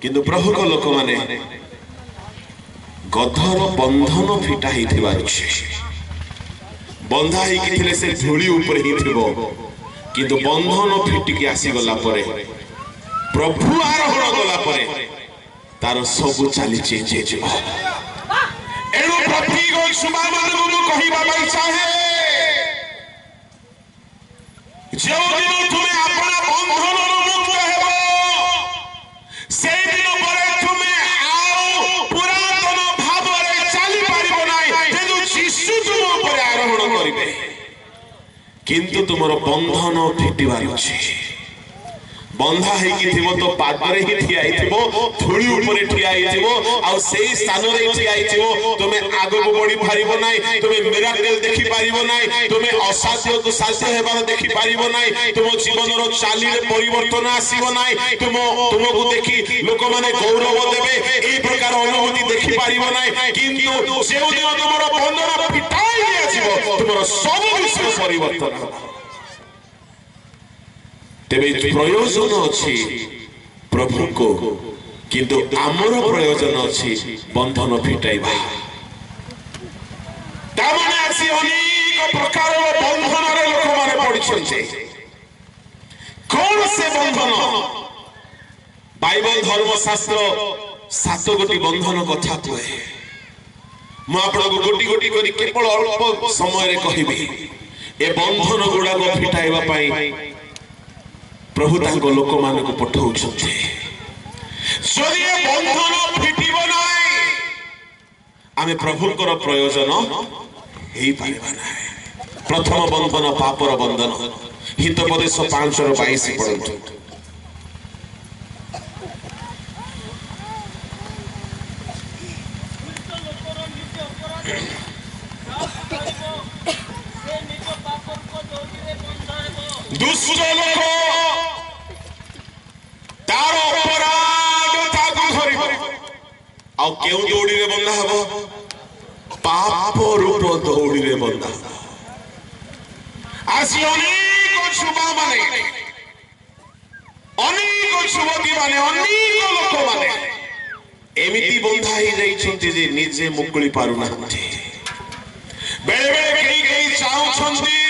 किंतु प्रभु को लोक माने गधर बंधन फिटा ही बंधा ही से धूली ऊपर ही किंतु बंधन फिटिकी आसी गला परे प्रभु आरोहण गला परे तार सब चली चेंज हो एणु प्रत्येक सुबह मानू कहवा चाहे जो दिन तुम्हें अपना बंधन मुक्त हेब से दिन पर तुम्हें आओ पुरातन भाव चली पार ना जेतु शिशु तुम ऊपर आरोहण करेंगे किंतु तुमर बंधन फिटबार अच्छे बंधा हो तो पादरे ही ठिया धूली उपर ठिया हो स्थान ठिया तुम्हें आग को बढ़ी पार ना तुम्हें मिराकल देखी पार ना तुम्हें असाध्य को साध्य होबार देखी पार ना तुम जीवन चाली परिवर्तन आसब ना तुमको देखी लोक मैंने गौरव देवे यही प्रकार अनुभूति देखी पार ना किंतु जो दिन तुम बंधन फिटाई तुम सब विषय परिवर्तन तेरे प्रयोजन अच्छी प्रभु को किंतु आमर प्रयोजन अच्छी बंधन फिटाइबा तामाने आसी अनेक प्रकार बंधन रे लोक माने पड़िछन्ते कौन से बंधन बाइबल धर्मशास्त्र 7 गोटी बंधन कथा कहे मु आपनको गोटी गोटी करी केवल अल्प समय रे कहिबी ए बंधन गुडा को फिटाइबा पाई प्रभु तांको लोक मानक पठाउछन्ते जदि ए बंधन फिटिबो नाही आमे प्रभुकर प्रयोजन हेई पारिबा नाही प्रथम बंधन पापर बंधन हितोपदेश 5:22 पढन्तु दुष्ट लोक तार अपराध ताकू धरिब आ केउ दौड़ी रे बंधा हबो पाप रूप दौड़ी रे बंधा आसी अनेक छुबा माने अनेक छुबती माने अनेक लोक माने एमिति बंधा ही जाई छंती जे निजे मुकुली पारु नाहंती बेले बेले केई चाहू छंती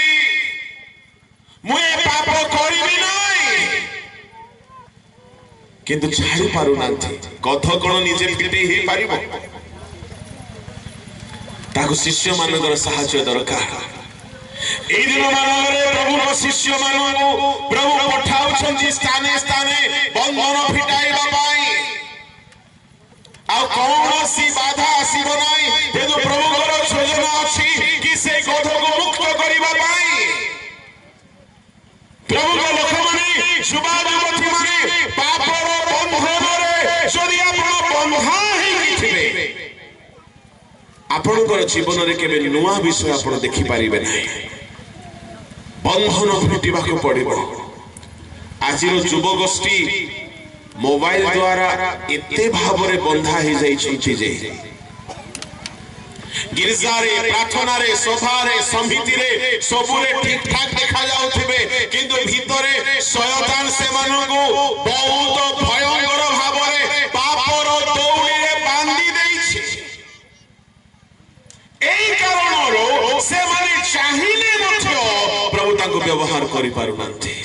मुए पाप करिबी नाही किंतु छाड़ी पारु नांती कथ कोन निजे फिटे ही पारिबो ताको शिष्य मानकर सहायता दरकार ए दिन मानरे प्रभु को शिष्य मानू प्रभु पठाउ छंती स्थाने स्थाने बंधन फिटाइबा पाई आ कौनसी बाधा आसीबो नाही जेदो प्रभु को योजना अछि कि से गध को मुक्त करिबा पाई प्रभु को लोक माने सुबह युवती माने पापर बंधन रे जदि आपण बंधा ही थिबे आपणकर जीवन रे केबे नुआ विषय आपण देखि पारिबे नाही बंधन फिटिबा को पड़िबो आजिरो युव गोष्ठी मोबाइल द्वारा एते भाबरे बंधा ही जाई छी जे गिरजा रे प्रार्थना रे सभा रे समिति रे सबुरे ठीक ठाक देखा जाउथिबे किंतु भीतरे शयतान से मानु को बहुत भयंकर भाबरे पापर दौड़ी रे बांधी देई छी एई कारण रो से माने चाहिले नथो प्रभु ताको व्यवहार करि पारु नांती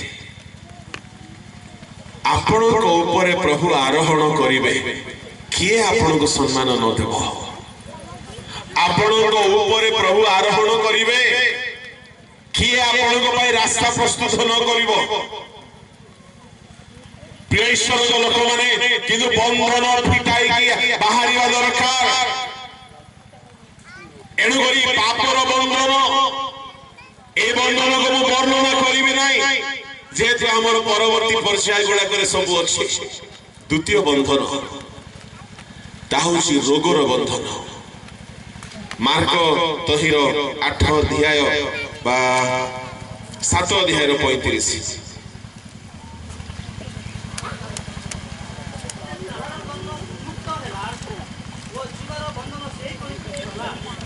आपण को ऊपर प्रभु आरोहण करिवे किए आपण को सम्मान न देबो आपण को ऊपर प्रभु आरोहण करिवे किए आपण को भाई रास्ता प्रस्तुत न करिवो प्रेशर लोक माने किंतु बंधन फिटाई के बाहरिया दरकार एणु करी पापर बंधन ए बंधन को मु वर्णना करिबे नाही जेते हमर परवर्ती पर्याय गुडा करे सब अछि द्वितीय बंधन ताहुसी रोगर बंधन मार्क तहिर 8 अध्याय बा 7 अध्याय 35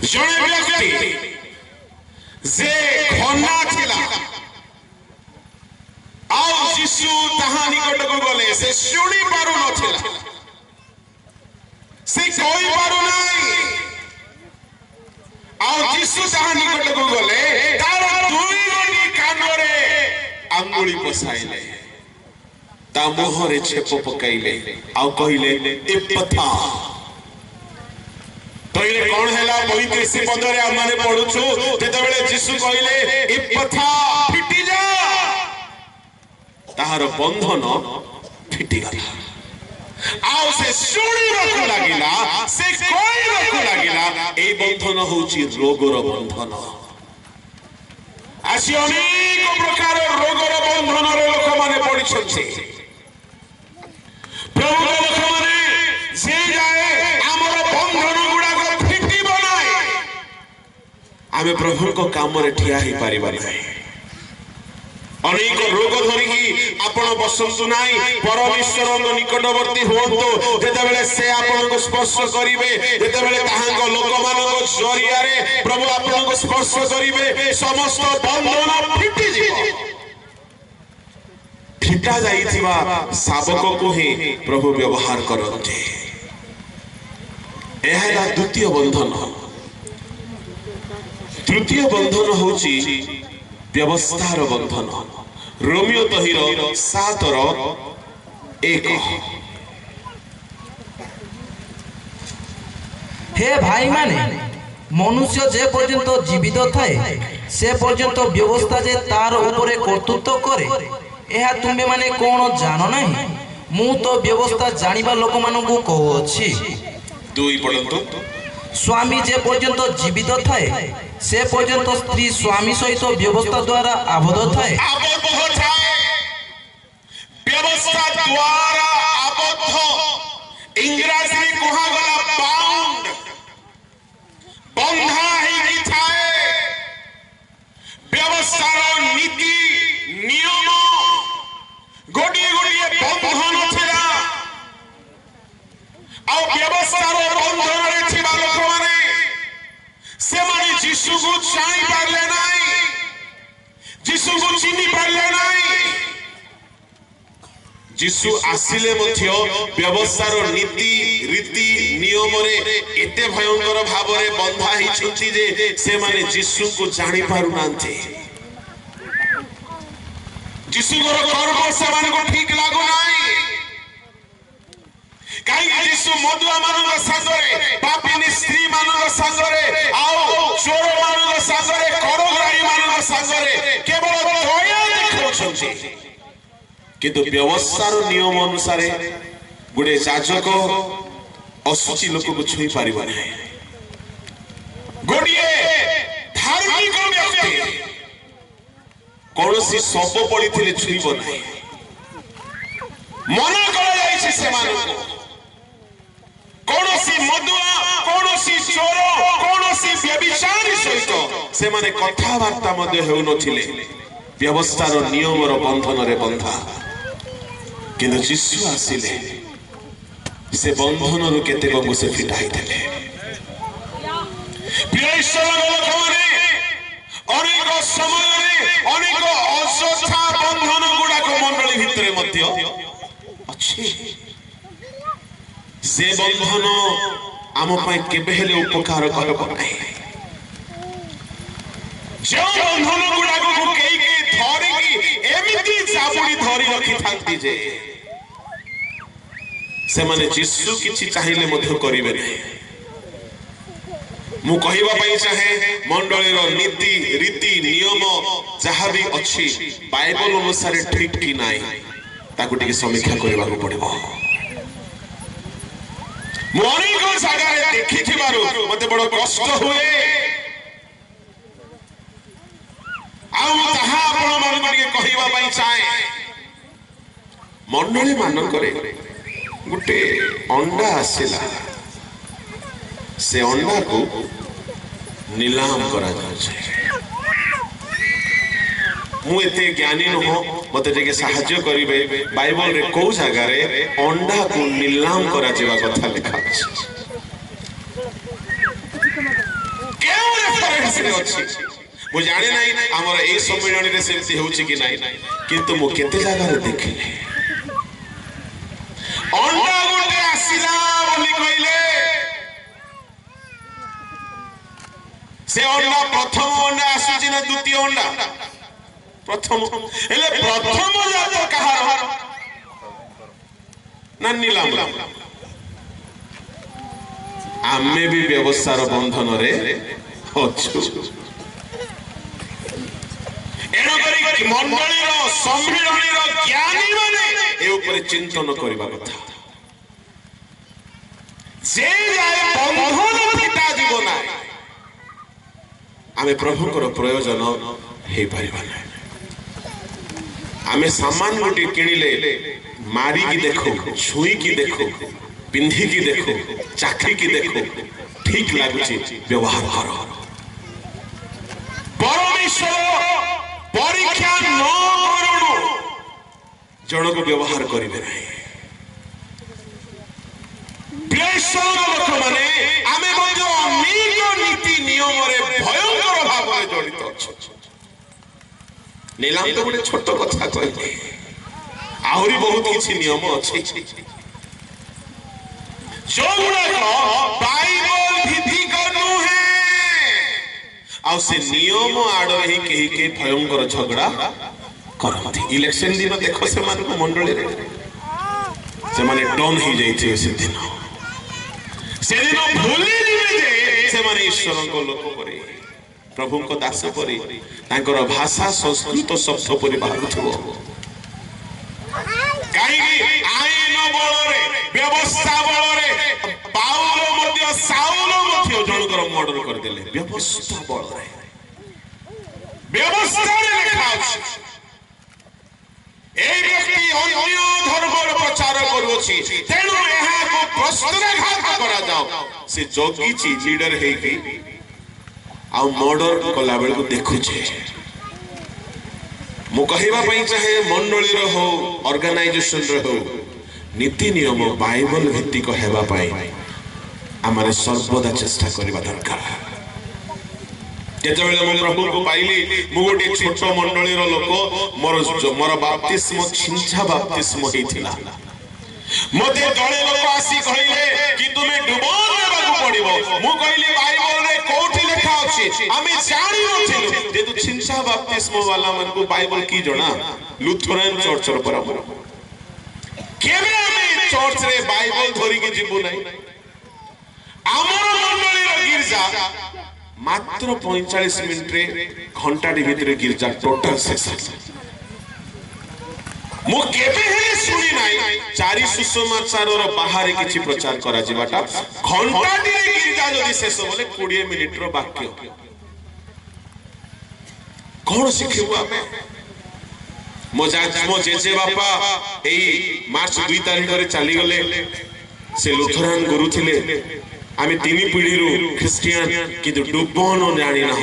जने व्यक्ति जे खन्ना थिला आउ शिशु ताहा निकट को गले से शुणी पारु नथिला से कोई पारु नहीं आ यीशु जहां निकट को गले तार दुई गोटी कानरे अंगुली पसाइले ता मुहरे छेप पकाइले आ कहिले इप्पथा तो ये कौन हैला 35 पदरे हम माने पढुछु जेते बेले यीशु कहिले इप्पथा फिटी जा ताहार बंधन फिटी गला आउ से सुणी रखु लागिला से कोई रखु लागिला ए बंधन होची रोगर बंधन आसी अनेक प्रकार रोगर बंधन रे लोक माने पड़ी छथि प्रभु लोक माने जे जाए हमर बंधन गुडा को फिटी बनाए आमे प्रभु को काम रे ठिया ही परिबा नै अनेक रोग धरिकी आपण बसंतु नाही परमेश्वर निकटवर्ती होंतो जेते बेले से आपण को स्पर्श करिवे जेते बेले ताहांको लोक मानको जरिया रे प्रभु आपण को स्पर्श करिवे समस्त बंधन फिटी जीव फिटा जाईथिबा शावक को ही प्रभु व्यवहार करते एहला द्वितीय बंधन तृतीय बंधन होची व्यवस्थार बंधन रोमियो तहिर 7:1 हे भाई माने मनुष्य जे पर्यंत जीवित थाए से पर्यंत व्यवस्था जे तार ऊपर कर्तृत्व करे एहा तुमे माने कोन जानो नहीं मु तो व्यवस्था जानिबा लोक मानकु कहू अछि 2 पढंतु स्वामी जे पर्यंत जीवित थाए से पर्यंत स्त्री स्वामी सहित व्यवस्था द्वारा आबद्ध थाए व्यवस्था द्वारा आबद्ध इंग्रजी कुहा गला बाउंड बंधा ही थाए व्यवस्थार नीति नियम गोटी गोटी बंधन थिला आ व्यवस्थार बंधन रे थिबा लोक माने से माने यीशु को जानि पारले नाही यीशु को चिनी पारले नाही यीशु आसिले मध्य व्यवस्थार नीति रीति नियम रे एते भयंकर भाव रे बंधा ही छुची जे से माने यीशु को जानि पारु नांथे यीशु को कर्म से माने को ठीक लागो नाही काई यीशु मधुआ मानव संगरे पापिनी स्त्री मानव संगरे आओ चोर मानव संगरे करग्राही मानव संगरे केवल दया देखौछन्ति किंतु व्यवस्थार नियम अनुसार गुडे जाजक असुचि लोक को छुई पारिबा नै गोडिए धार्मिक व्यक्ति कोनोसी सब पडिथिले छुईबो नै मना करा जायछि से मानव कोनोसी मधुआ कोनोसी चोर कोनोसी व्यभिचारी सहित से माने कथा वार्ता मध्ये हेउ नथिले व्यवस्थार नियम रो बंधन रे बंधा किंतु यीशु आसिले से बंधन रु केते को से फिटाई देले प्रियश्वर लोक माने अनेक समय रे अनेक असोछा बंधन गुडा को मंडली भितरे मध्ये अछि से बंधन आम पाई केबे हेले उपकार करबो नै जो बंधन गुडा को केई के धरि की एमिति जाबुडी धरि रखि थांती जे से माने यीशु किछि चाहिले मध्य करिवे नै मु कहिबा पई चाहे मंडलीर नीति रीति नियम जहा भी अछि बाइबल अनुसार ठीक कि नाही ताकु टिके समीक्षा करबा को पड़िबो मोनी को जगह देखि थिबारु मते बड़ कष्ट हुए आउ जहा आपण मन टिके कहिबा पई चाहे मंडली मान करे गुटे अंडा आसिला से अंडा को नीलाम करा जाए मु एते ज्ञानी न मते टिके सहाय्य करिवे बाइबल रे को जगह रे अंडा को नीलाम करा जेबा कथा लिखा अछि केउ रेफरेंस रे अछि मु जाने नाही हमर ए सम्मेलन रे सेमति होछि कि नाही किंतु मु केते जगह रे देखिले अंडा गोटे आसिला बोली कहिले से अंडा प्रथम अंडा आसुची ना द्वितीय अंडा प्रथम हेले प्रथम जात कहार ना नीलाम आमे भी व्यवस्थार बंधन रे अछु एनो करी मंडलीर सम्मिलनीर ज्ञानी माने ए ऊपर चिंतन करबा कथा जे जाय बंधन फिटा जीव ना आमे प्रभुकर प्रयोजन हे परिबा ना आमे सामान गोटे किनिले मारी की देखो छुई की देखो पिंधी की देखो चाखी की देखो ठीक लागुची व्यवहार करो परमेश्वर परीक्षा न करू जनक व्यवहार करिवे नहीं प्रेषण लोक माने आमे मध्य अनेक नीति नियम रे भयंकर भाव रे जड़ित अछि नीलाम तो गोटे छोट कथा कहले आहुरी बहुत किछि नियम अछि जोगुड़ाक बाइबल भित्तिक नुहे आ से नियम आड़ ही केही के भयंकर झगड़ा करथि इलेक्शन दिन देखो से मान को मंडली रे से माने डन ही जाइथि से दिन भूली जिवे जे से माने ईश्वर को लोक परे प्रभु को दास परे तांकर भाषा संस्कृत शब्द परि बाहुथबो काई आईन बलरे व्यवस्था बलरे पाउल मध्य साउल मध्य जनकर मर्डर कर देले व्यवस्था बलरे व्यवस्था रे लिखा अछि ए व्यक्ति अन्य धर्मर प्रचार करूछि तेनु एहा को प्रश्नाघात करा जाओ से जोगीची लीडर हे की आ मर्डर कला बेल को देखुछे मु कहिबा पई चाहे मंडली रो हो ऑर्गेनाइजेशन रो हो नीति नियम बाइबल भित्तिक हेबा पई हमारे सर्वदा चेष्टा करबा दरकार जेते बेले मु प्रभु को पाइली मु गोटे छोट मंडली रो लोक मोर बाप्तिस्म छिंछा बाप्तिस्म हेथिला मते जणे लोक आसी कहिले कि तुमे डुबो देबाकू पड़िबो मु कहिली बाइबल रे कोठी लिखा अछि आमे जानि नथिलु जे तु छिंछा बाप्तिस्म वाला मन को बाइबल की जणा लुथरान चर्च रो परम केबे आमे चर्च रे बाइबल धरि के जिबु नै हमर मंडली रो गिरजा मात्र 45 मिनिट रे घंटा डी भितरे गिरजा टोटल सेक्शन मु केबे हेले सुनी नाही चारि सुसमाचार रो बाहर किछि प्रचार करा जिबाटा घंटा डी गिरजा जदि शेष बोले 20 मिनिट रो वाक्य कोन सिखिबो आमे मो जेजे बापा एई मार्च 2 तारिख रे चली गले से लुथरान गुरु थिले आमे 3 पीढ़ी रो क्रिश्चियन किंतु डुबन जानि ना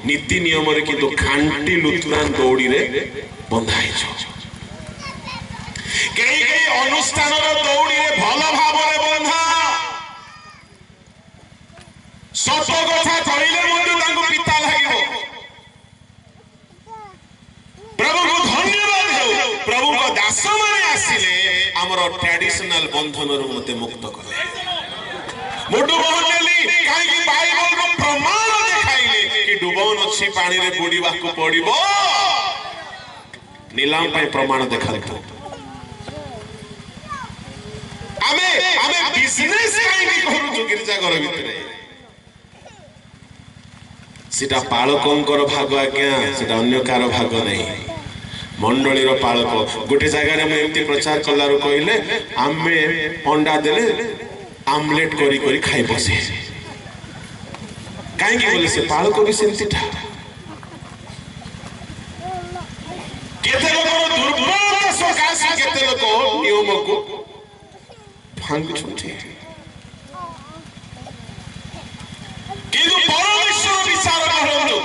नीति नियम रे किंतु खांटी लुथरान दौड़ी रे बंधाई छ कई अनुष्ठान दौड़ी रे भल भाव रे बंधा सत कथा कहले मते तांको पिता लागिबो प्रभु को धन्यवाद हो प्रभु को दास माने आसीले हमर ट्रेडिशनल बंधन रो मते मुक्त कले मुडु बहनेली काई कि बाइबल रो प्रमाण देखाइले कि डुबन अछि पानी रे बुडीबा को पड़िबो नीलाम पे प्रमाण देखालतो आमे बिजनेस काई कि करू जो गिरजा घर भितरे सीटा पालकंकर भाग आज्ञा सीटा अन्य कार भाग नहीं मंडली रो पालक गोटे जगह रे एमती प्रचार कलारो कहले आमे अंडा देले आमलेट करी करी खाई बसे काई कि बोले से पालक भी सेमती था केते लोक दुर्बल सकाश केते लोक नियम को भांग छुटे किंतु परमेश्वर विचार करंतु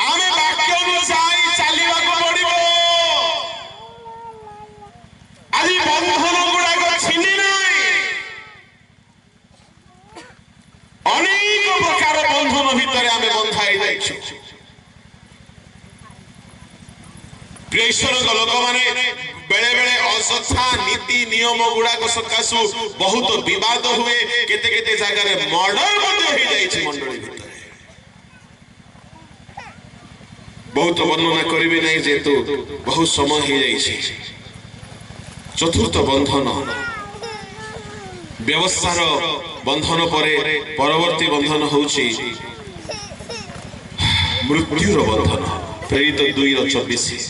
आमे वाक्य अनुसार चलिबा को पड़िबो आदि बंधन गुडा को छिनी नाही अनेक प्रकार बंधन भितरे आमे बंधाई जाइछु प्रेषण लोक माने बेले बेले असथा नीति नियम गुडा को सकासु बहुत विवाद हुए केते केते जगह रे मर्डर मध्ये हो जाइछि मंडली भितरे बहुत वर्णना करी नहीं जेतु बहुत समय हो जाइए। चतुर्थ बंधन व्यवस्थार बंधन परे परवर्ती बंधन होउछि मृत्युर बंधन। प्रेरित 2:24।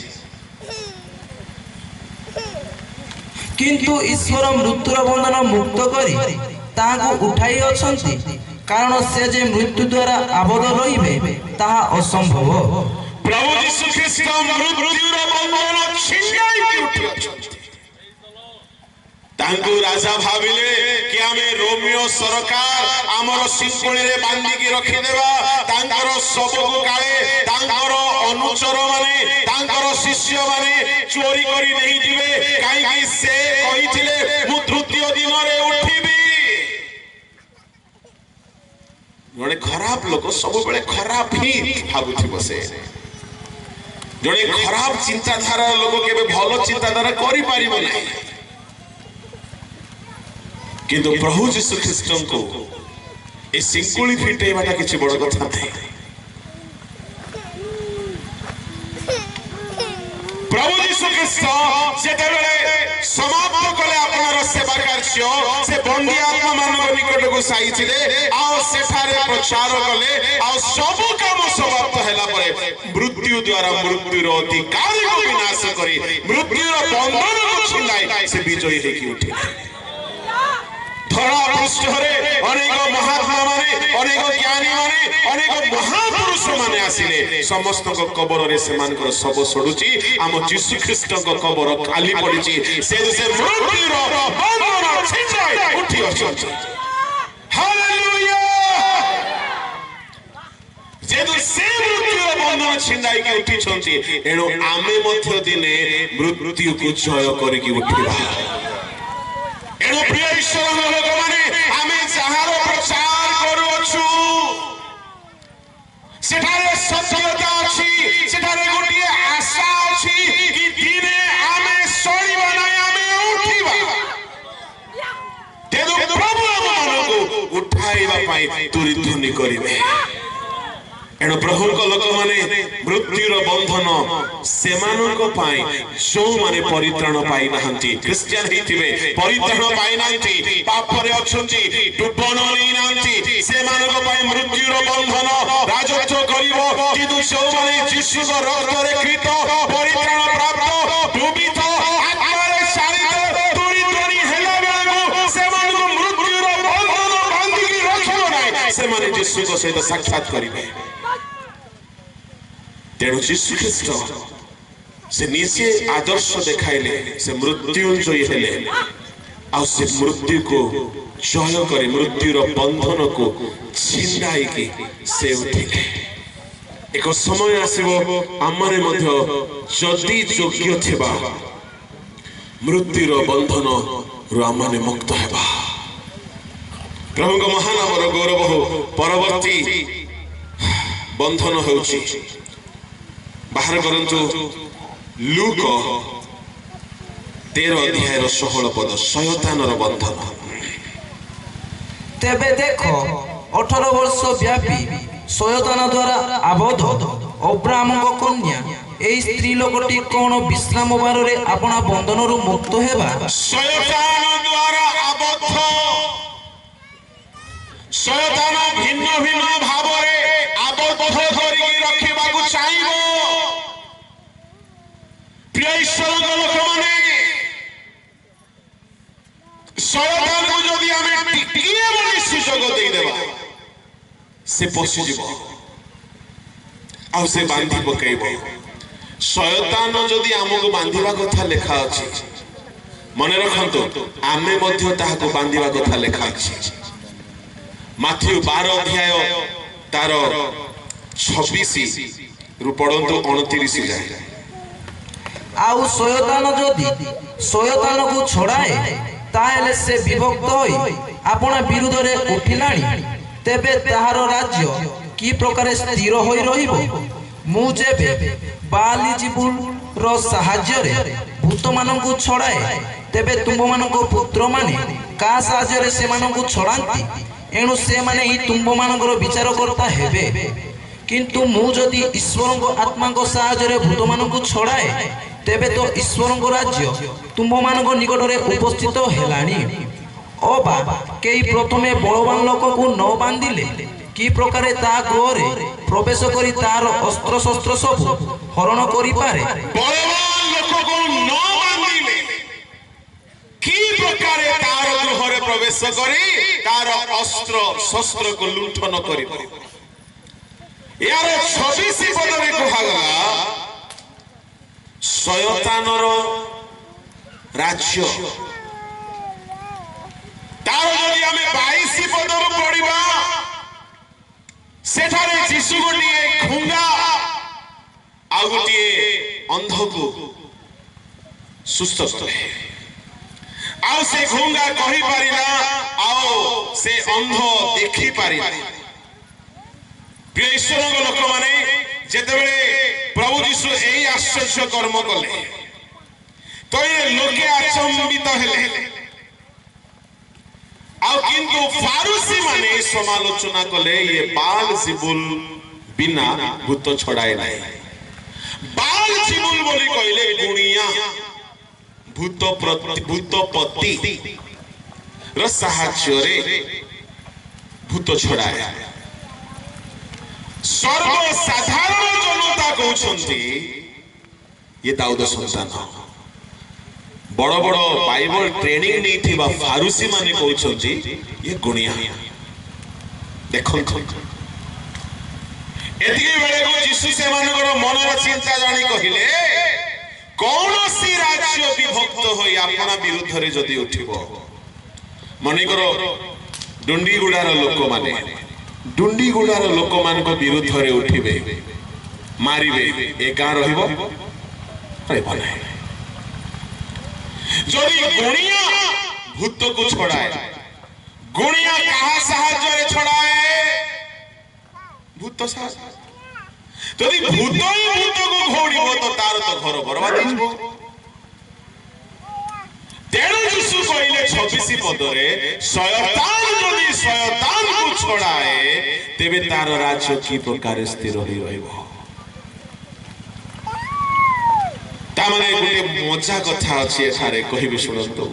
किंतु ईश्वर मृत्युर बंधन मुक्त करी ताहाको उठाई अछंती, कारण से जे मृत्यु द्वारा आबद्ध रहिबे ताहा असंभव। प्रभु यीशु ख्रीष्ट मृत्युर बंधन छिंगाई उठी अछंती। तांकु राजा भाविले कि आमे रोमियो सरकार आमर शिंकुली रे बांधी की रखि देबा, तांकर सबको काळे तांकर अनुचर माने तांकर शिष्य माने चोरी करी नहीं दिबे, काई कि से कहिथिले मु तृतीय दिन रे उठिबी। जणे खराब लोक सब बेले खराब ही भाबुथिबो। से जणे खराब चिंताधारा लोक केबे भलो चिंताधारा करि पारिबो नाही। किंतु प्रभु यीशु ख्रीष्ट को ए सिंकुली फिटेबाटा किछि बड़ कथा नहीं। प्रभु यीशु ख्रीष्ट जेतेबेले समाप्त कले आपनर सेवा कार्य से बंदी आत्मा मानव निकट को साइथिले आओ सेठारे प्रचार कले आओ सब काम समाप्त हैला परे मृत्यु द्वारा मृत्युर अधिकार को विनाश करी मृत्युर बंधन को छिंदाई से विजयी हेकि उठिले। धरा पृष्ठरे अनेक महात्मा माने अनेक ज्ञानी माने अनेक महापुरुष माने आसिले समस्त को कबर रे सेमानकर सब सडुची आम यीशु ख्रीष्ट को कबर खाली पड़िची से मृत्युर बंधन छिंजाई उठी अछंती। हालेलुया। जेदु से मृत्युर बंधन छिंजाई के उठी छंती एणो आमे मध्य दिने मृत्यु को जय करी की उठिबा। एणु प्रिय ईश्वर लोक माने आमे जहार प्रचार करूछु सेठारे सत्यता अछि, सेठारे गोटिए आशा अछि कि दिने आमे सड़ीबा नै आमे उठिबा। तेदु प्रभु हमनको उठाइबा पाई तुरी ध्वनि करिवे। एणु प्रभु लोक माने मृत्युर बंधन सेमाननको पाई जो माने परित्राण पाई नाहंती क्रिश्चियन हिथिबे परित्राण पाई नाहंती पाप रे अछंती डुबन नै नाहंती सेमानको पाई मृत्युर बंधन राजत्व करिवो। किंतु जो माने यीशु रक्त रे कृत परित्राण प्राप्त डुबित आत्मा रे शारीर तुरी तुरी हेला बेलको सेमानको मृत्युर बंधन बांधी की रखिबो नै से माने यीशु को सहित साक्षात करिवे। तेणु यीशु ख्रीष्ट से निजे आदर्श देखाइले से मृत्युंजयी हेले आ से मृत्यु को जय करे मृत्युर बंधन को छिंडाई की से उठिले। एक समय आसीबो आमरे मध्य जदि योग्य थिबा मृत्युर बंधन रु आमने मुक्त हेबा। प्रभु को महानामर गौरव हो। परवर्ती बंधन होउची बाहर करंतु लूक 13:16 पद शयतानर बंधन। तेबे देखो 18 वर्ष व्यापी शयतान द्वारा आबद्ध अब्राहम को कन्या एई स्त्री लोकटी कोन विश्राम बार रे अपना बंधन रु मुक्त हेबा। शयतान द्वारा आबद्ध शयतान भिन्न भिन्न भाव रे आबद्ध करी रखिबा को चाहिबो। प्रिय ईश्वर लोक माने शयतान को जदि आमे टिकिए बोली सुजोग दे देबा से पसि जीव आ से बांधी पकेइबो। शयतान जदि हमको बांधिबा कथा लेखा अछि मने रखंतो आमे मध्य ताहाको बांधिबा कथा लेखा अछि। माथ्यू 12 अध्याय तार 26 रु पढंतो 29 जाय। आउ शयतान जदि शयतान को छोड़ाए ताहेले से विभक्त होई अपना विरुद्ध रे उठिलाणी तेबे ताहार राज्य की प्रकार स्थिर होई रहिबो। मु जेबे बालीजिबुल रो सहाय्य रे भूत माननकु छोड़ाए तेबे तुम माननको पुत्र माने का सहाय्य रे से माननको छोड़ांती एणु से माने ही तुम मानकर विचार करता हेबे। किंतु मु जदि ईश्वर आत्मा साहाय्य भूत मानक छड़ाए तेबे तो ईश्वर राज्य तुम्भ मान निकट में उपस्थित हेलानी। अबा कई प्रथमे बलवान लोक को न बांधिले कि प्रकार ता गृह प्रवेश करी तार अस्त्र शस्त्र सब हरण करि पारे। बलवान लोक को न बांधिले कि प्रकार तार गृह प्रवेश करी तार अस्त्र शस्त्र को लुंठन करि पारे। यार 26 पदरे कहगला शयतानर राज्य तार जदि आमे 22 पदर पढ़िबा सेठारे जीशु गोटिए खुंगा आ गोटिए अंध को सुस्थ कले आ से खुंगा कहि पारिला आ से अंध देखि पारिला। प्रिय ईश्वर लोक माने जेतेबेले प्रभु जीशु एई आश्चर्य कर्म कले तो ये लोके आचंबित हेले आ किंतु फारूसी माने समालोचना कले ये बाल जिबुल बिना भूत छड़ाए नहीं। बाल जिबुल बोली कहले गुणिया भूतपति र साहाय्य रे भूत छड़ाए। सर्वसाधारण जनता कहते ये दाऊद संतान बड़ बड़ बाइबल ट्रेनिंग नहीं थी फारूसी माने कहते ये गुणिया देखो एतिके बेले को यीशु से मानकर मनर चिंता जानी कहिले कौन सी राज्य विभक्त होई आपना विरुद्ध रे जदी उठिबो मनिकर डुंडीगुडार लोक माने डुंडीगुडार लोक मान को विरुद्ध रे उठिबे मारिबे ए गां रहिबो रहबो नै। जदि गुणिया भूत को छड़ाए गुणिया कहा साहाय्य रे छड़ाए भूत साहाय्य जदि भूत ही भूत को घोड़िबो तो तार तो घर बर्बाद हिजबो। तेणु यीशु कहले 26 पदरे शयतान जदि शयतान को छड़ाए तेबे तार राज्य की प्रकार स्थिर होई रहइबो। तामाने गोटे मजा कथा अछि एठारे कहिबि सुनंतु।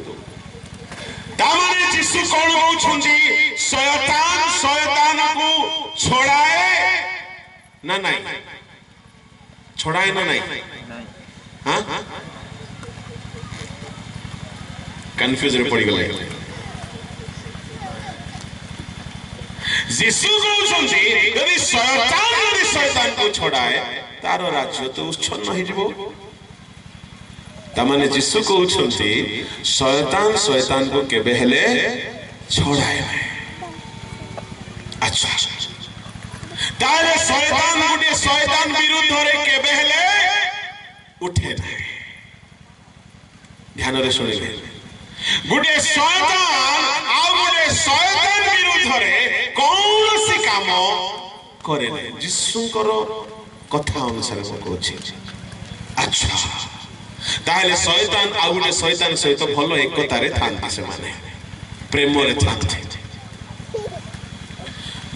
तामाने यीशु कोन कहउछंती शयतान शयतान को छड़ाए ना नहीं छड़ाए ना नहीं हां कंफ्यूज रे पड़ी गले। यीशु कहउछंती यदि शयतान को छड़ाए तार राज्य तो उच्छन्न हो जिवो। तामाने यीशु कहउछंती शयतान शयतान को केबे हेले छड़ाए। अच्छा ताले शयतान गुटे शयतान विरुद्ध रे केबे हेले उठे ना। ध्यान रे सुनिबे गुटे शयतान आ गुटे शयतान विरुद्ध रे कौनसी काम करे नै यीशुଙ୍କର कथा अनुसार से कहछि। अच्छा ताले शयतान आ गुटे शयतान सहित भलो एकता रे थांती से माने प्रेम रे थांती।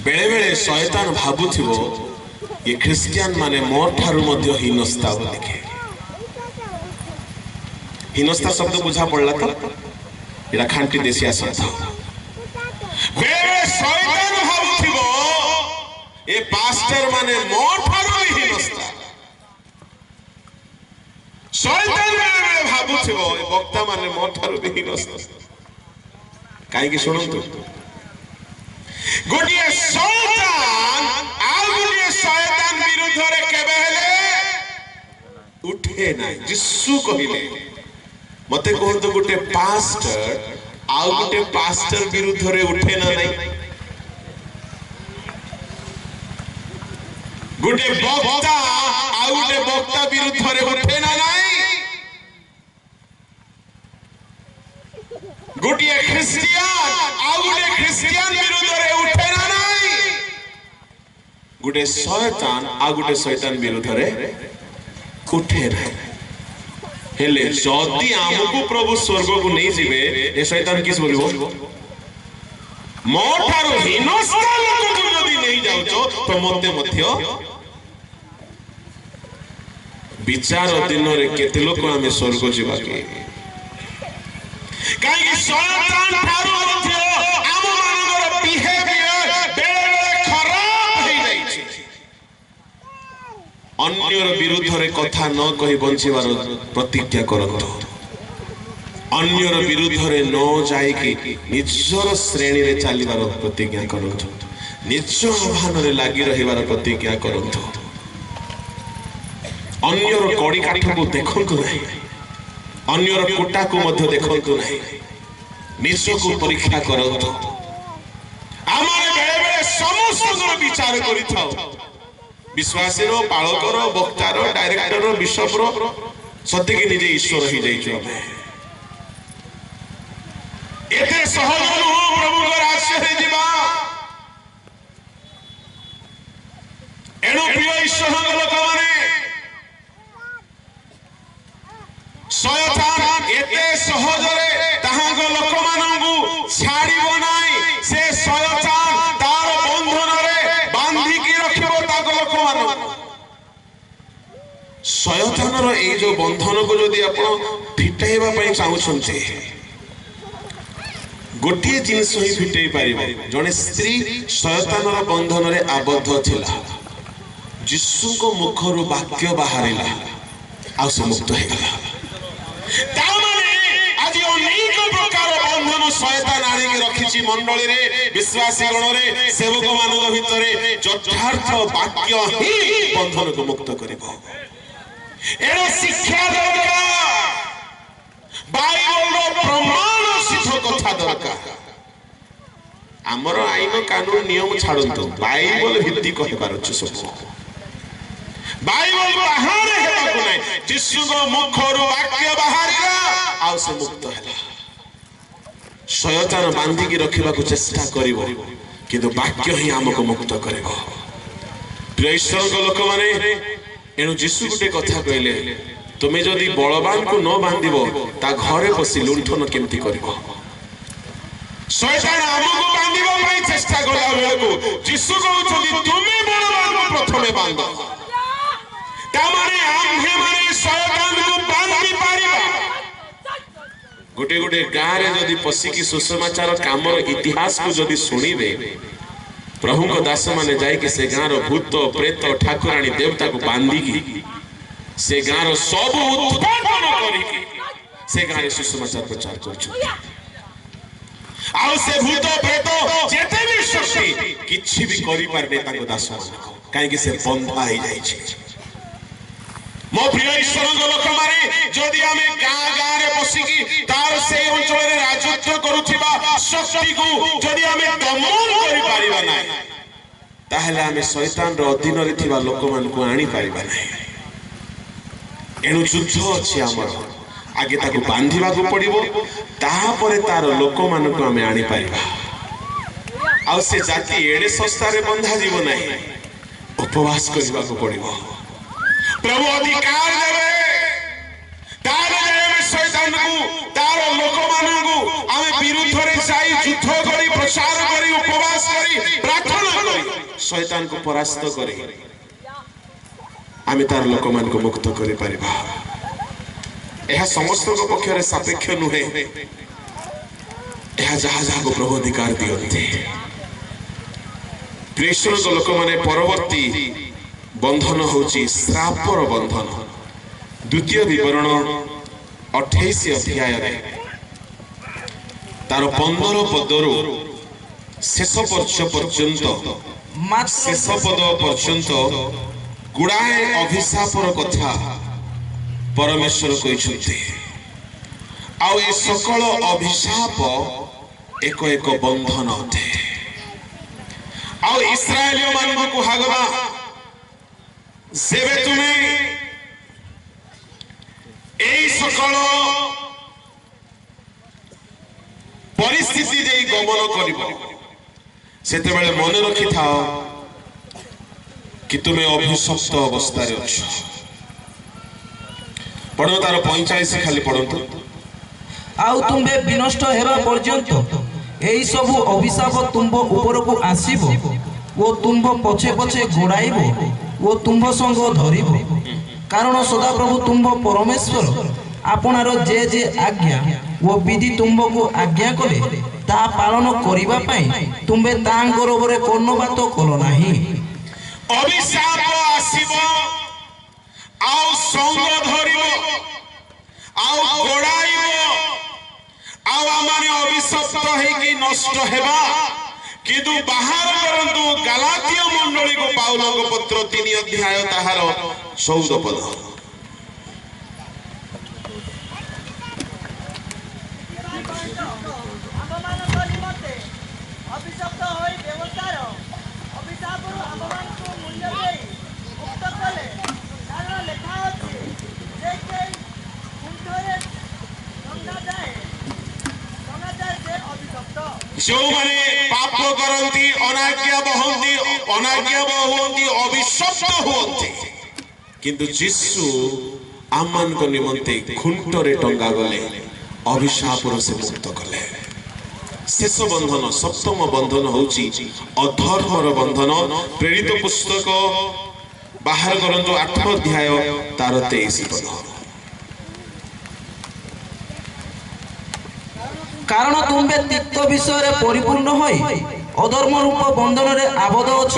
बेले बेले शयतान भाबुथिबो ये ख्रिस्टियन माने मोर ठारू मध्य हीनस्ता बोलिके। हीनस्ता शब्द बुझा पड़ला तो एटा खांटी देसिया शब्द। बेले शयतान भाबुथिबो ए पास्टर माने मोर ठारू हीनस्ता। शयतान बेले भाबुथिबो ए वक्ता माने मोर ठारू हीनस्ता। काहे कि सुनंतु गोटिए शयतान आ गोटिए शयतान विरुद्ध रे केबे हेले उठे ना। यीशु कहिले मते कहतो गोटे पास्टर आ गोटे पास्टर विरुद्ध रे उठे ना नहीं। गोटे वक्ता आ गोटे वक्ता विरुद्ध रे उठे ना नहीं। गोटिए ख्रिस्टियन आ गोटे ख्रिस्टियन विरुद्ध रे उठे ना नहीं। गोटे शयतान आ गोटे शयतान विरुद्ध रे उठे ना। हेले जदि हमकु प्रभु स्वर्ग को नहीं जिवे ए शयतान किस बोलिबो मोठारो हीनस्ता लोक को जदि नहीं जाउछो तो मते मध्य विचार दिन रे केते लोक आमे स्वर्ग जीवा के काई शयतान ठारो मध्य आम मानकर बिहेवियर बेले बेले खराब होई जाई छी अन्यर विरुद्ध रे कथा न कहि बंचिबार प्रतिज्ञा करंतो अन्यर विरुद्ध रे न जाई कि निजर श्रेणी रे चलीबार प्रतिज्ञा करंतो निज आह्वान रे लागि रहिबार प्रतिज्ञा करंतो अन्यर कड़ी काठ को देखंतु नहीं अन्यर कोटा को मध्य देखंतु नहीं निज को परीक्षा करंतु आमारे बेले बेले समस्त विचार करिथाओ विश्वासी रो पालक रो वक्ता रो डायरेक्टर रो बिशप रो सत्य की निजे ईश्वर ही जाइछो हमें एते सहज हो प्रभु को राज्य रे जीवा एणु प्रिय ईश्वर लोक माने शयतान एते सहज रे ताहाग लोक मानंगु छाड़िबो नाही से शयतान तार बंधन रे बांधी की रखिबो ताग लोक मानंगु शयतान रो ए जो बंधन को जदी आपण फिटाइबा पई चाहउछन्ते गोटिए जिनिस ही फिटाई पारिबो जने स्त्री शयतान रो बंधन रे आबद्ध थिला यीशु को मुखरु वाक्य बाहरिला आ से मुक्त हो गला आज अनेक प्रकार बंधन शयतान आनी रखी मंडली रे विश्वासी गण रे सेवक मान भितर यथार्थ वाक्य ही बंधन को मुक्त करिबो एरो शिक्षा दरकार बाइबल रो प्रमाण सिद्ध कथा दरकार हमर आईन कानून नियम छाड़ंतो बाइबल भित्तिक हेबार अछि सब बाइबल बाहर हेबा को नै यीशु को मुखरु वाक्य बाहरिला आ से मुक्त हैला शयतान बांधी की रखिबा को चेष्टा करिवो किंतु वाक्य ही हमको मुक्त करिवो प्रिय ईश्वर को लोक माने एनु यीशु गुटे कथा कहले तुमे जदी बलवान को न बांधिबो ता घरे पसी लुंठन केमती करिवो शयतान हमको बांधिबो पई चेष्टा करला बेले को यीशु कहउछथि तुमे बलवान को प्रथमे बांधो तामाने आम्हे माने शयतान को बांधी पारिबा गोटे गोटे गाँ रे जदी पसी की सुसमाचार कामर इतिहास को जदी सुनिबे प्रभु को दास माने जाई कि से गाँ रो भूत प्रेत ठाकुराणी देवता को बांधी की से गाँ रो सब उत्पादन करी की से गाँ रे सुसमाचार प्रचार करछु आउ से भूत प्रेत जेते भी शक्ति किछि भी करि पारबे ताको दास मान काहे कि से बंधा ही जाई छै मो प्रिय ईश्वर लोक माने जदि आमे गाँ गाँ रे बसी की तार से अंचल रे राजत्व करूथिबा शक्ति को जदि आमे दमन करि पारिबा नै ताहले आमे शैतान रो अधीन रे थिबा लोक मान को आनी पारिबा नै एनु युद्ध अछि हमर आगे ताको बांधिबा को पड़िबो ताहा परे तार लोक मान को आमे आनी पारिबा आ से जाति एडे सस्ता रे बंधा जीव नै उपवास करबा को पड़िबो प्रभु अधिकार देवे तार देवे शैतान को तार लोक मानू आमे विरुद्ध रे जाई युद्ध करी प्रचार करी उपवास करी प्रार्थना करी शैतान को परास्त करी आमे तार लोक मान को मुक्त करि परिबा एहा समस्त को पक्ष रे सापेक्ष नुहे एहा जहा जहा को प्रभु अधिकार दियन्ते कृष्ण को लोक माने परवर्ती बंधन होची श्रापर बंधन द्वितीय विवरण 28 अध्याय रे तार 15 पदरु शेष पर्यंत शेष पद पर्यंत गुड़ाए अभिशापर कथा परमेश्वर कहिसंते आ ए सकल अभिशाप एक एक बंधन अथे आ इस्राएलियो मान को हागबा सेबे तुम्हें एई सकल परिस्थिति जे गमन करिबो सेते बेले मन रखि थाओ कि तुम्हें अभिशप्त अवस्था रे अछ पढो तार 45 खाली पढंतु आउ तुम्बे विनष्ट हेबा पर्यंत एई सब अभिशाप तुंब ऊपर को आसीबो वो तुंब पछे पछे गोड़ाइबो वो तुंब संग धरिबो कारण सदाप्रभु तुम्भ परमेश्वर आपणार जे जे आज्ञा ओ विधि तुमको आज्ञा कले ता पालन करिबा पई तुमे तांकर उपरे कर्णपात कलो नाही। अभिशाप आसीबो आउ संग धरिबो आउ गोड़ाइबो आउ आमाने अभिशप्त हेकि नष्ट हेबा किंतु बाहर करंतु गलातिय मंडली को पाउलंग पत्र 3 अध्याय ताहार 14 पद। जो माने पाप करंती अनाज्ञा बहुंती अभिशप्त हुअन्ति किंतु यीशु आमान को निमंते खुंटरे टंगा गले अभिशाप से मुक्त कले। शेष बंधन सप्तम बंधन होची अधर्मर बंधन। प्रेरित पुस्तक बाहर करंतु 8 अध्याय तार 23 पद। कारण तुम्बे तिक्त विषय परिपूर्ण होई अधर्म रूप बंधन रे आबद्ध अछ।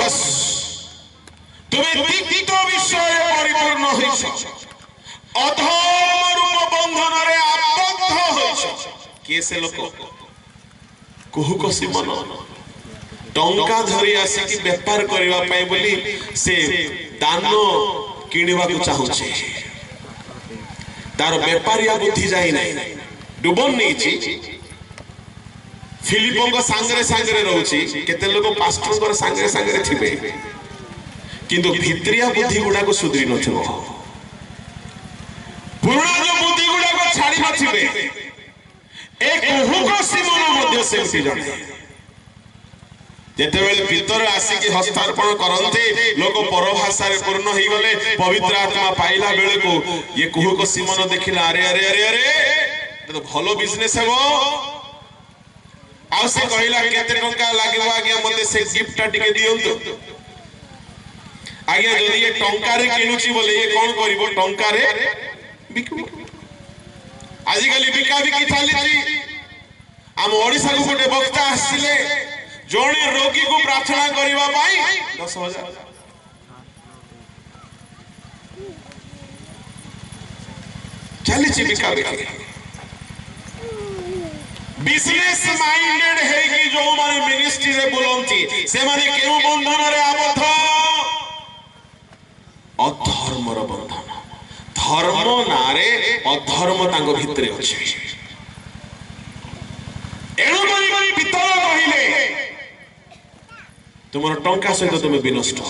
तुम्हें तिक्त विषय परिपूर्ण होइछ अधर्म रूप बंधन रे आबद्ध होइछ। के से लोक कुहुक सिमन टंका धरी आसी कि व्यापार करबा पई बोली से दान किनिबा को चाहूछे तार व्यापारिया बुद्धि जाई नै डुबन नै छी। फिलिपों सांगरे सांगरे रोची केते लोग पास्टर को सांगरे सांगरे थिबे किंतु भित्रिया बुद्धि गुडा को सुधरी नथिबो पुराना जो बुद्धि गुडा को छाड़ी नथिबे। एक हुक सिमन मध्य सेमति जणे जेते बेले भीतर आसी कि हस्तार्पण करन्ते लोक परभाषा रे पूर्ण ही गले पवित्र आत्मा पाइला बेले को ये कुहुक सिमन देखिला अरे अरे अरे अरे तो भलो बिजनेस हेबो। आउ से कहिला केते टंका लागबो आज्ञा मते से गिफ्ट टिके दियंतु आज्ञा जदी ये टंका रे किनुची बोले ये कोन करिवो टंका रे बिकबो। आजि काली बिका बिकी चालीची हम ओडिसा को गोटे वक्ता आसिले जणे रोगी को प्रार्थना करिवा पाई 10,000 चालीची बिका बिकी। बिजनेस माइंडेड है कि जो माने मिनिस्ट्री रे बोलंती से माने केउ बंधन रे आबद्ध अधर्मर बंधन। धर्म नारे अधर्म तांग भितरे अछि एणु करी भीतर कहिले तुमर टंका सहित तुमे विनष्ट हो।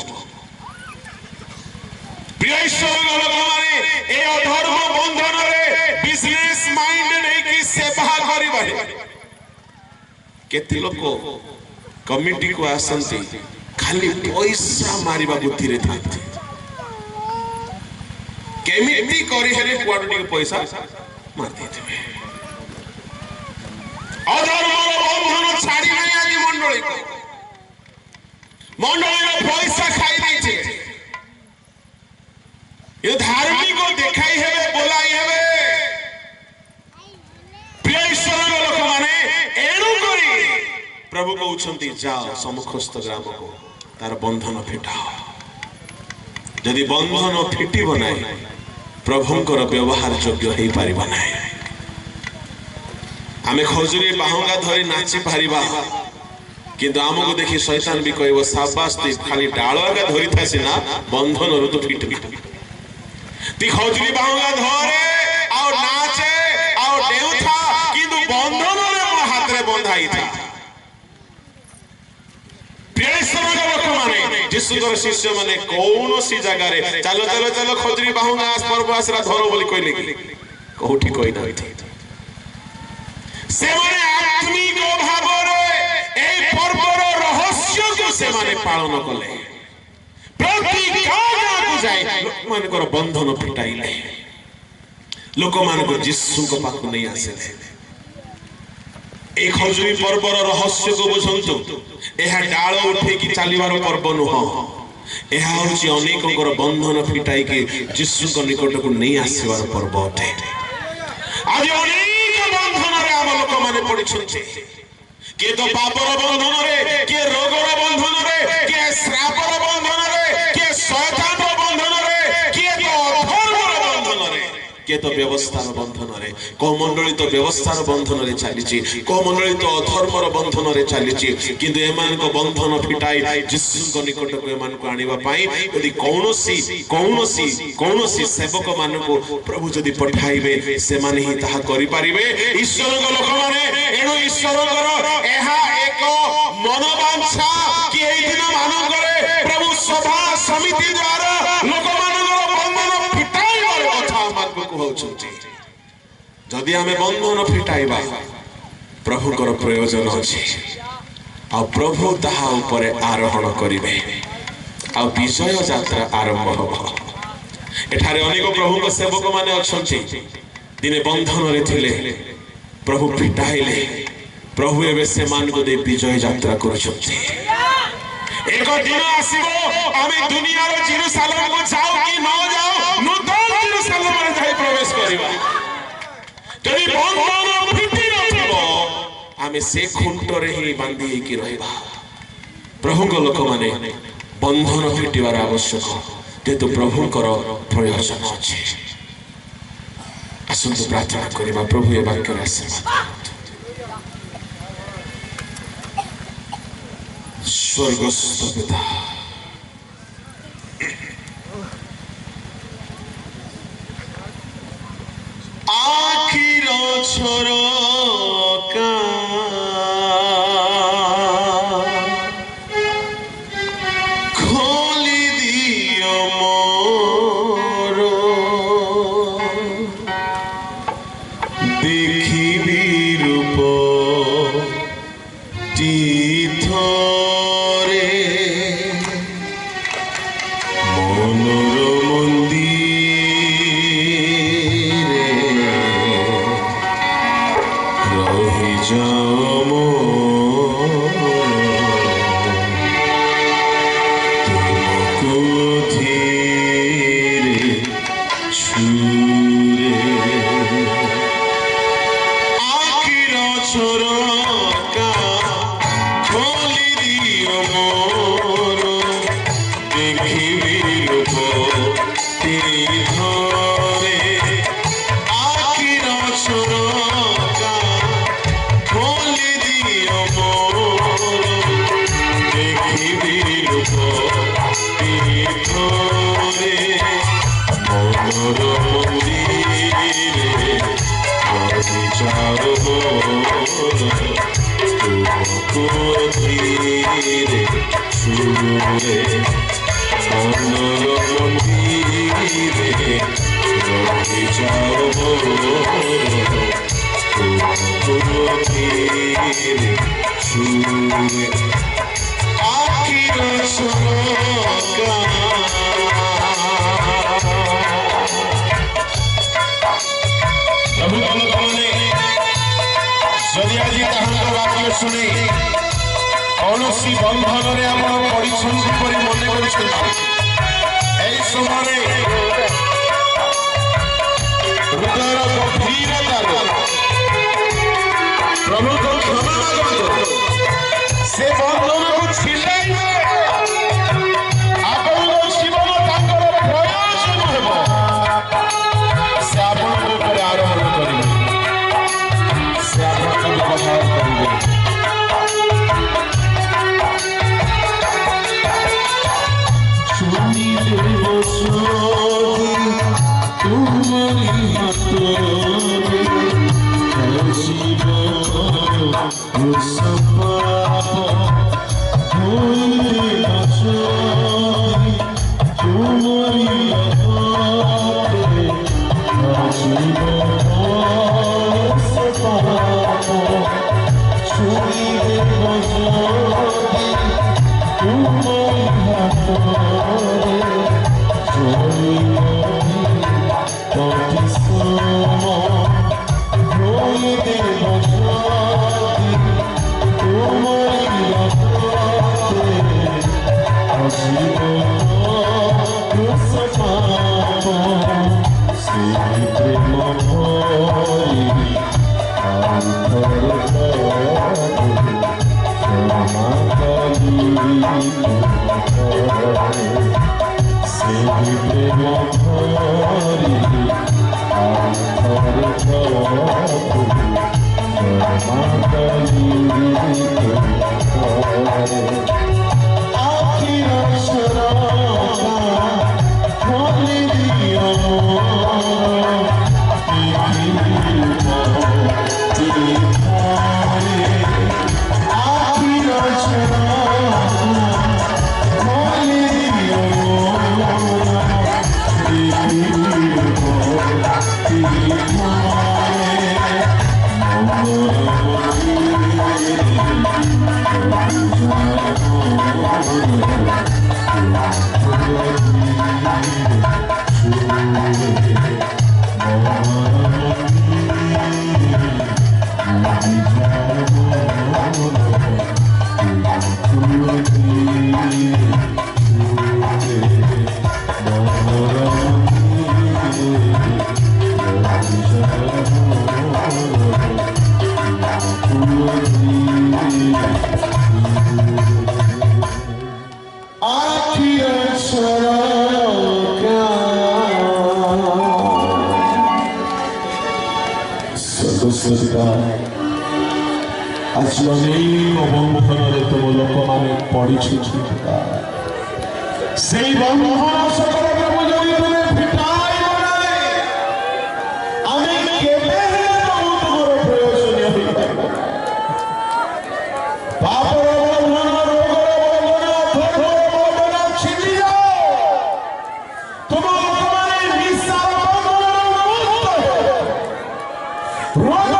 प्रिय ईश्वर लोक माने ए अधर्म बंधन रे बिजनेस माइंडेड है कि सेवा करिबा। केते लोक कमिटी को आसंती खाली पैसा मारिबा बुद्धि रे थांती केमिति करी हेले कुआडटी के पैसा मार देथिबे। अधर्मर बंधन छाड़ी नै आदि मंडली को मंडली पैसा खाई दैछे ये धार्मिक को देखाई हेबे बोलाई हेबे। प्रिय ईश्वर लोक माने एणु करी प्रभु को उछंती जाओ समखस्त ग्राम को तार बंधन फिटाओ। यदि बंधन फिटी बनाए प्रभुंकर व्यवहार योग्य हे पारिबा नाही। आमे खजुरी बाहुंगा धरी नाची पारिबा किंतु आमको देखि शैतान भी कहबो शाबाश ती खाली डाळगा धरी थासी ना बंधन रु तो फिटबी ती खजुरी बाहुंगा धरे आ नाचे आ देउथा किंतु बंधन रे मो हाथ रे बंधाई था। जीशुकर शिष्य माने कौनसी जगह रे चलो चलो चलो खजुरी बाहुंगा आस पर्व आसरा धरो बोली कहले कि कोठी कोई नाही थी से माने आत्मिक भाव रे ए पर्वर रहस्य को से माने पालन कले प्रति गाना को जाय लोक मानकर बंधन फिटाइले लोक मानकर जीशु को पाखु नहीं आसे ए खजुरी पर्वर रहस्य को बुझंतु एहा डाळ उठे कि चालीवार पर्व नुह ଏହା ହେଉଛି ଅନେକଙ୍କର ବନ୍ଧନ ଫିଟାଇକି ଯୀଶୁଙ୍କ ନିକଟକୁ ନେଇ ଆସିବାର ପର୍ବ ଅଟେ। ଆଜି ଅନେକ ବନ୍ଧନରେ ଆମ ଲୋକମାନେ ପଡ଼ିଛନ୍ତି। କିଏ ତ ପାପର ବନ୍ଧନରେ, କିଏ ରୋଗର ବନ୍ଧନରେ, କିଏ ଶ୍ରାପର ବନ୍ଧନରେ, କିଏ ଶୟତାନର ବନ୍ଧନରେ, କିଏ ତ ଅଧର୍ମର ବନ୍ଧନରେ, କିଏ ତ ବ୍ୟବସ୍ଥାର ବନ୍ଧନରେ। କୋ ମଣ୍ଡଳୀ ତ ବ୍ୟବସ୍ଥାର ବନ୍ଧନରେ ଚାଲିଛି, କୋ ମଣ୍ଡଳୀ ତ ଅଧର୍ମର ବନ୍ଧନରେ ଚାଲିଛି। କିନ୍ତୁ ଏମାନଙ୍କ ବନ୍ଧନ ଫିଟାଇ ଯୀଶୁଙ୍କ ନିକଟକୁ ଏମାନଙ୍କୁ ଆଣିବା ପାଇଁ ଯଦି କୌଣସି ସେବକ ମାନଙ୍କୁ ପ୍ରଭୁ ଯଦି ପଠାଇବେ ସେମାନେ ହିଁ ତାହା କରିପାରିବେ। ଈଶ୍ୱରଙ୍କ ଲୋକମାନେ, ଏଣୁ ଈଶ୍ୱରଙ୍କର ଏହା ଏକ ମନୋବାଞ୍ଛା କି ଏହି ଦିନ ମାନଙ୍କରେ ପ୍ରଭୁ ସଭା ସମିତି ଦ୍ୱାରା ଲୋକମାନଙ୍କର ବନ୍ଧନ ଫିଟାଇବାର କଥା ଆମକୁ କହୁଛନ୍ତି। ଯଦି ଆମେ ବନ୍ଧନ ଫିଟାଇବା ପ୍ରଭୁଙ୍କର ପ୍ରୟୋଜନ ଅଛି, ଆଉ ପ୍ରଭୁ ତାହା ଉପରେ ଆରୋହଣ କରିବେ, ଆଉ ବିଜୟ ଯାତ୍ରା ଆରମ୍ଭ ହେବ। ଏଠାରେ ଅନେକ ପ୍ରଭୁଙ୍କ ସେବକ ମାନେ ଅଛନ୍ତି, ଦିନେ ବନ୍ଧନରେ ଥିଲେ, ପ୍ରଭୁ ଫିଟାଇଲେ, ପ୍ରଭୁ ଏବେ ସେମାନଙ୍କୁ ଦେଇ ବିଜୟ ଯାତ୍ରା କରୁଛନ୍ତି। ଏକ ଦିନ ଆସିବ ଆମେ ଦୁନିଆର ଜେରୁସାଲେମକୁ ଯାଉ କି ନ ଯାଉ, ନୂତନ ଜେରୁସାଲେମରେ ଯାଇ ପ୍ରବେଶ କରିବା। ଯଦି ବନ୍ଧନ ଫିଟି ନଥିବ ଆମେ ସେ ଖୁଣ୍ଟରେ ହିଁ ବାନ୍ଧି ହେଇକି ରହିବା। ପ୍ରଭୁଙ୍କ ଲୋକମାନେ ବନ୍ଧନ ଫିଟିବାର ଆବଶ୍ୟକ, ଯେହେତୁ ପ୍ରଭୁଙ୍କର ପ୍ରୟୋଜନ ଅଛି। ଆସନ୍ତୁ ପ୍ରାର୍ଥନା କରିବା। ପ୍ରଭୁ ଏ ବାକ୍ୟରେ ଆଶୀର୍ବାଦ। ସ୍ୱର୍ଗସ୍ଥ ପିତା, ଆଖିର ଝରକା ଖୋଲି ଦିଅ ମୋର, ଦେଖିବି ରୂପ ତୀର୍ଥରେ ମନର ମନ୍ଦିରେ ରହିଯାଅ ତୁମକୁ ଧୀରେ ଛୁରେ। ଆଖିର ଝରକା ଖୋଲି ଦିଅ ମୋର, ଦେଖିବି ରୂପ ତୀର୍ଥରେ। ଆଖିର ଝରକା ଖୋଲି ଦିଅ ମୋର, ଦେଖିବି ରୂପ ତୀର୍ଥରେ ମନର ମନ୍ଦିରେ ରହିଯାଅ ମୋର, ତୁମକୁ ଧୀରେ ଛୁରେ। ମନର ମନ୍ଦିରେ ରହିଯାଅ ମୋର, ତୁମକୁ ଧୀରେ ଛୁରେ। ଆଖିର ଝରକା ପ୍ରଭୁଙ୍କ ଲୋକମାନେ ଯଦି ଆଜି ତାହାଙ୍କ ବାକ୍ୟ ଶୁଣି କୌଣସି ବନ୍ଧନରେ ଆପଣ ପଡ଼ିଛନ୍ତି ପରି ମନେ କରୁଛନ୍ତି, ଏହି ସମୟରେ ହୃଦୟର ଗଭୀରତାରୁ ପ୍ରଭୁଙ୍କ କ୍ଷମା ମାଗନ୍ତୁ। ସେ ବନ୍ଧନକୁ ଛିଣ୍ଡାଇବେ, ଆପଣଙ୍କ ଜୀବନ ତାଙ୍କର ପ୍ରୟୋଜନ ହେବ। ସେ ଆପଣଙ୍କ ଉପରେ ଆରୋହଣ କରିବେ, ସେ ଆପଣଙ୍କ ବ୍ୟବହାର କରିବେ। Oh आज अनेक बंधन तुम लोक मैंने पड़ी से बंधन सकल प्रभु जदि तुम्हें फिटाई बनाए आमे केबे तुमर प्रयोजन होई पापर बंधन रोगर बंधन अधर्म बंधन छिड़ी जाओ तुम लोक माने निस्सार बंधन मुक्त रोगर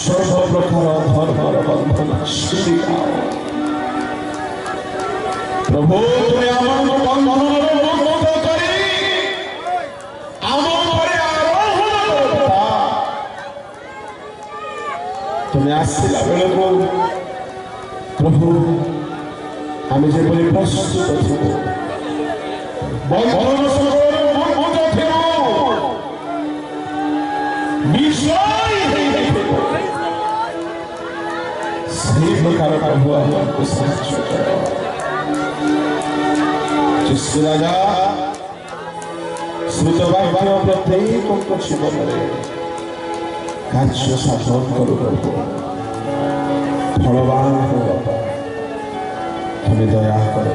सर्वप्रकार धर्म बंधन छिड़ी जाओ प्रभु तुम्हें आमन बंधन मुक्त करी आमन परे आरोहण करता तुम्हें आसिला बेले को प्रभु आमे जे बोली प्रस्तुत थिबो बंधन सकल मुक्त थिबो विषय सही प्रकार प्रभु हमको साहाय्य करो जिस राजा श्रुतवाक्य प्रत्येक को जीवन में कार्य साधन करो प्रभु फलवान हो तुम्हें दया करो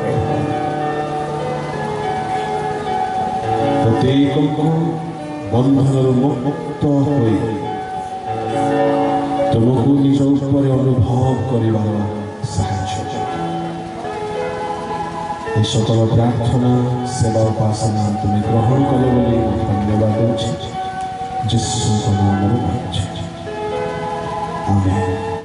प्रत्येक को बंधन मुक्त होई तुमको निज ऊपर अनुभव कर साहाय्य सकल प्रार्थना सेवा उपासना तुम्हें ग्रहण कल बोली धन्यवाद जीसु नाम आमेन।